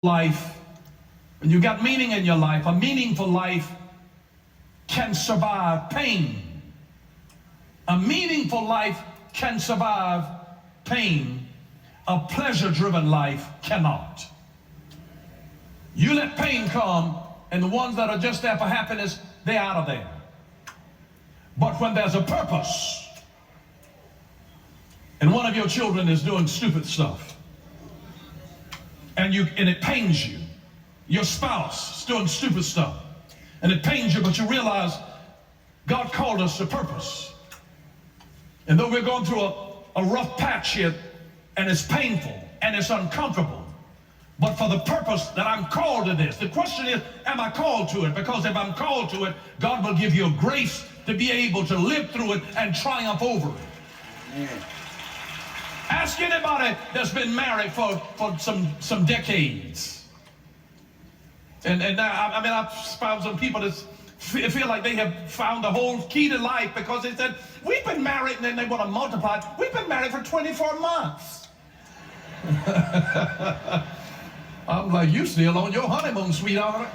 life, when you got meaning in your life, a meaningful life can survive pain. A meaningful life can survive pain. A pleasure-driven life cannot. You let pain come, and the ones that are just there for happiness, they're out of there. But when there's a purpose, and one of your children is doing stupid stuff, and it pains you, your spouse is doing stupid stuff, and it pains you, but you realize God called us to purpose. And though we're going through a rough patch here, and it's painful, and it's uncomfortable, but for the purpose that I'm called to this. The question is, am I called to it? Because if I'm called to it, God will give you a grace to be able to live through it and triumph over it. Amen. Ask anybody that's been married for some decades. And now, I mean, I've found some people that feel like they have found the whole key to life because they said, we've been married, and then they want to multiply. We've been married for 24 months. I'm like, you still on your honeymoon, sweetheart.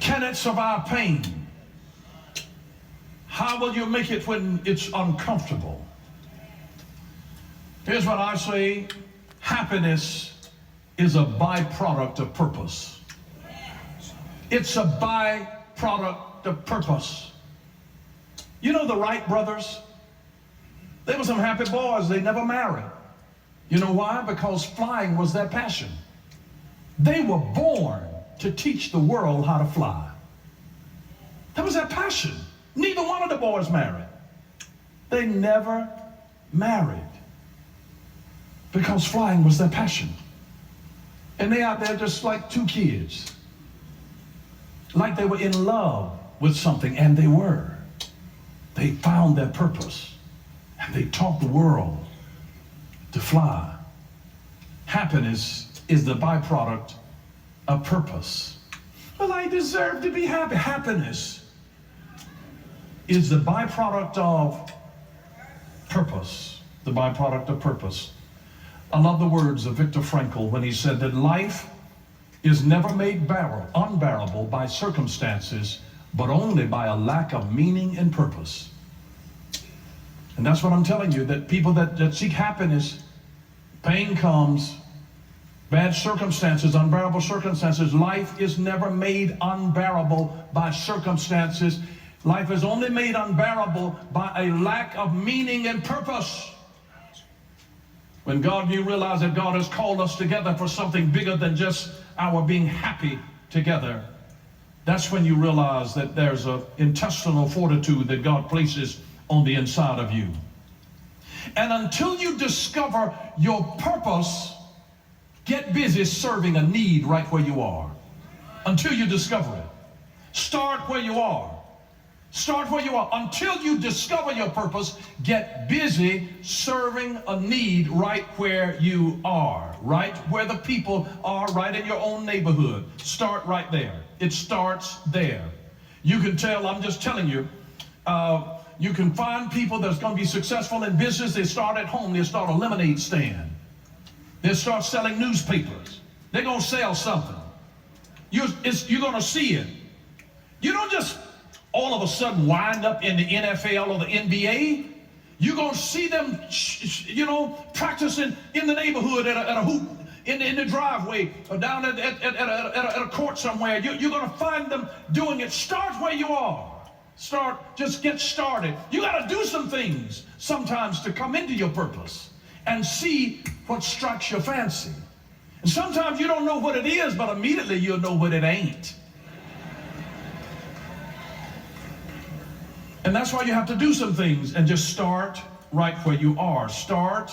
Can it survive pain? How will you make it when it's uncomfortable? Here's what I say. Happiness is a byproduct of purpose. It's a byproduct of purpose. You know the Wright brothers? They were some happy boys. They never married. You know why? Because flying was their passion. They were born to teach the world how to fly. That was their passion. Neither one of the boys married. They never married because flying was their passion. And they out there just like two kids, like they were in love with something, and they were. They found their purpose, and they taught the world to fly. Happiness is the byproduct of purpose. Well, I deserve to be happy. Happiness is the byproduct of purpose. The byproduct of purpose. I love the words of Viktor Frankl when he said that life is never made unbearable by circumstances, but only by a lack of meaning and purpose. And that's what I'm telling you, that people that seek happiness, pain comes, bad circumstances, unbearable circumstances. Life is never made unbearable by circumstances. Life is only made unbearable by a lack of meaning and purpose. When you realize that God has called us together for something bigger than just our being happy together, that's when you realize that there's an intestinal fortitude that God places on the inside of you. And until you discover your purpose, get busy serving a need right where you are. Until you discover it. Start where you are. Start where you are. Until you discover your purpose, get busy serving a need right where you are, right where the people are, right in your own neighborhood. Start right there. It starts there. You can tell, I'm just telling you, you can find people that's going to be successful in business. They start at home. They start a lemonade stand. They start selling newspapers. They're going to sell something. You're going to see it. You don't just all of a sudden wind up in the NFL or the NBA. You're going to see them, practicing in the neighborhood at a hoop, in the driveway, or down at a court somewhere. You're going to find them doing it. Start where you are. Just get started. You got to do some things sometimes to come into your purpose and see what strikes your fancy. And sometimes you don't know what it is, but immediately you'll know what it ain't. And that's why you have to do some things and just start right where you are. Start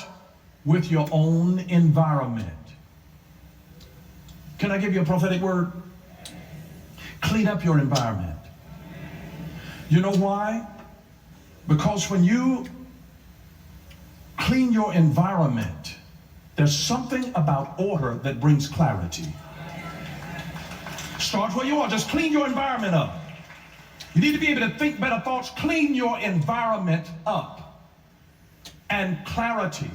with your own environment. Can I give you a prophetic word? Clean up your environment. You know why? Because when you clean your environment, there's something about order that brings clarity. Start where you are. Just clean your environment up. You need to be able to think better thoughts. Clean your environment up. And clarity.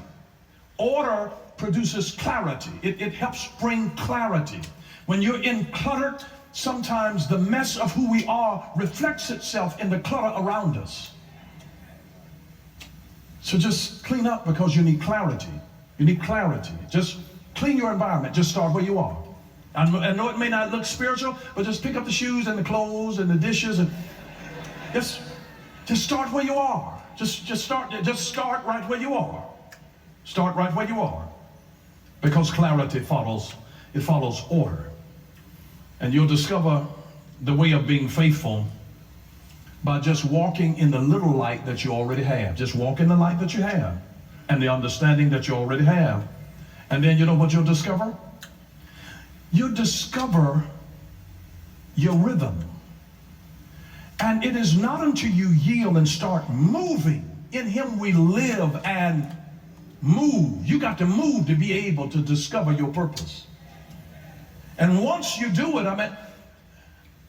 Order produces clarity. It helps bring clarity. When you're in clutter, sometimes the mess of who we are reflects itself in the clutter around us. So just clean up because you need clarity. You need clarity. Just clean your environment. Just start where you are. I know it may not look spiritual, but just pick up the shoes and the clothes and the dishes and just start where you are. Just start right where you are. Start right where you are. Because clarity follows order. And you'll discover the way of being faithful by just walking in the little light that you already have. Just walk in the light that you have and the understanding that you already have. And then you know what you'll discover? You'll discover your rhythm. And it is not until you yield and start moving. In him we live and move. You got to move to be able to discover your purpose. And once you do it,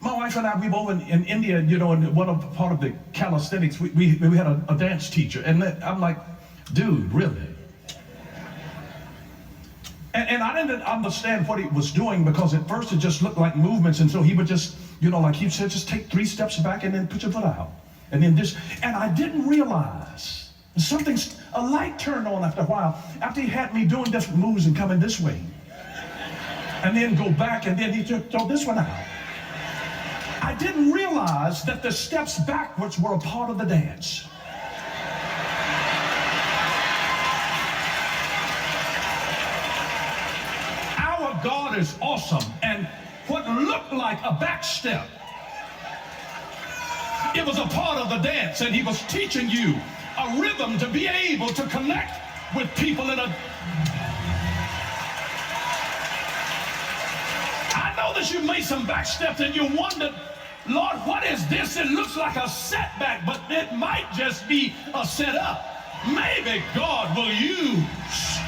my wife and I, we were over in India, you know, in part of the calisthenics, we had a dance teacher. And I'm like, dude, really? And I didn't understand what he was doing, because at first it just looked like movements. And so he would just, you know, like he said, just take 3 steps back and then put your foot out. And then this, and I didn't realize a light turned on after a while, after he had me doing different moves and coming this way. And then go back, and then he took this one out. I didn't realize that the steps backwards were a part of the dance. Our God is awesome, and what looked like a back step, it was a part of the dance, and he was teaching you a rhythm to be able to connect with people in a... I know that you made some back steps and you wondered, Lord, what is this? It looks like a setback, but it might just be a setup. Maybe God will use.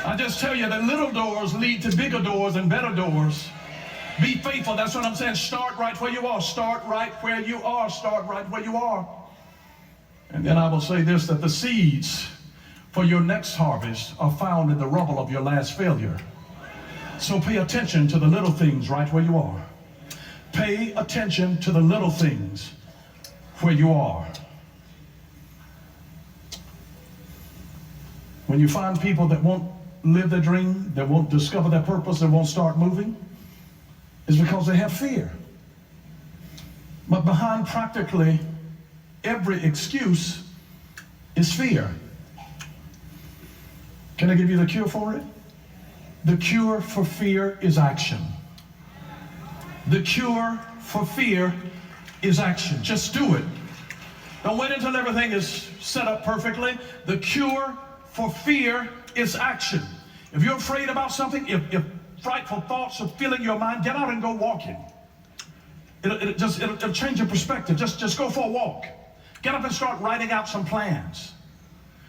I just tell you that little doors lead to bigger doors and better doors. Be faithful. That's what I'm saying. Start right where you are. Start right where you are. Start right where you are. And then I will say this, that the seeds for your next harvest are found in the rubble of your last failure. So pay attention to the little things right where you are. Pay attention to the little things where you are. When you find people that won't live their dream, that won't discover their purpose, that won't start moving, it's because they have fear. But behind practically every excuse is fear. Can I give you the cure for it? The cure for fear is action. The cure for fear is action. Just do it. Don't wait until everything is set up perfectly. The cure for fear is action. If you're afraid about something, if frightful thoughts are filling your mind, get out and go walking. It'll change your perspective. Just go for a walk. Get up and start writing out some plans.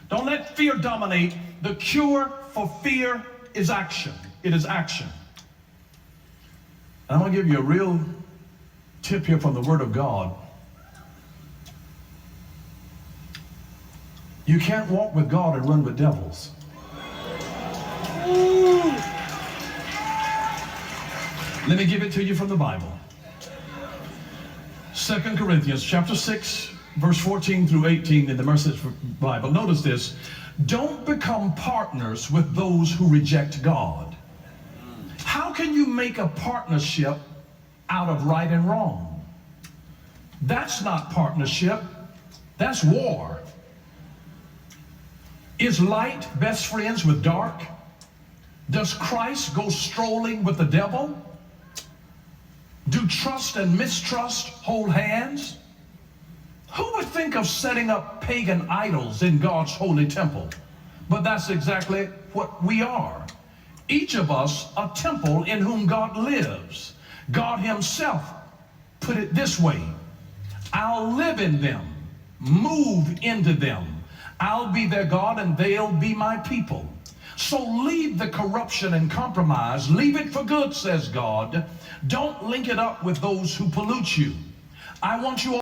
Don't let fear dominate. The cure for fear is action. It is action. And I'm going to give you a real tip here from the Word of God. You can't walk with God and run with devils. Let me give it to you from the Bible. 2 Corinthians chapter 6, verse 14 through 18 in the Message Bible. Notice this. Don't become partners with those who reject God. How can you make a partnership out of right and wrong? That's not partnership. That's war. Is light best friends with dark? Does Christ go strolling with the devil? Do trust and mistrust hold hands? Who would think of setting up pagan idols in God's holy temple? But that's exactly what we are. Each of us a temple in whom God lives. God himself put it this way: I'll live in them, move into them. I'll be their God and they'll be my people. So leave the corruption and compromise. Leave it for good, says God. Don't link it up with those who pollute you. I want you all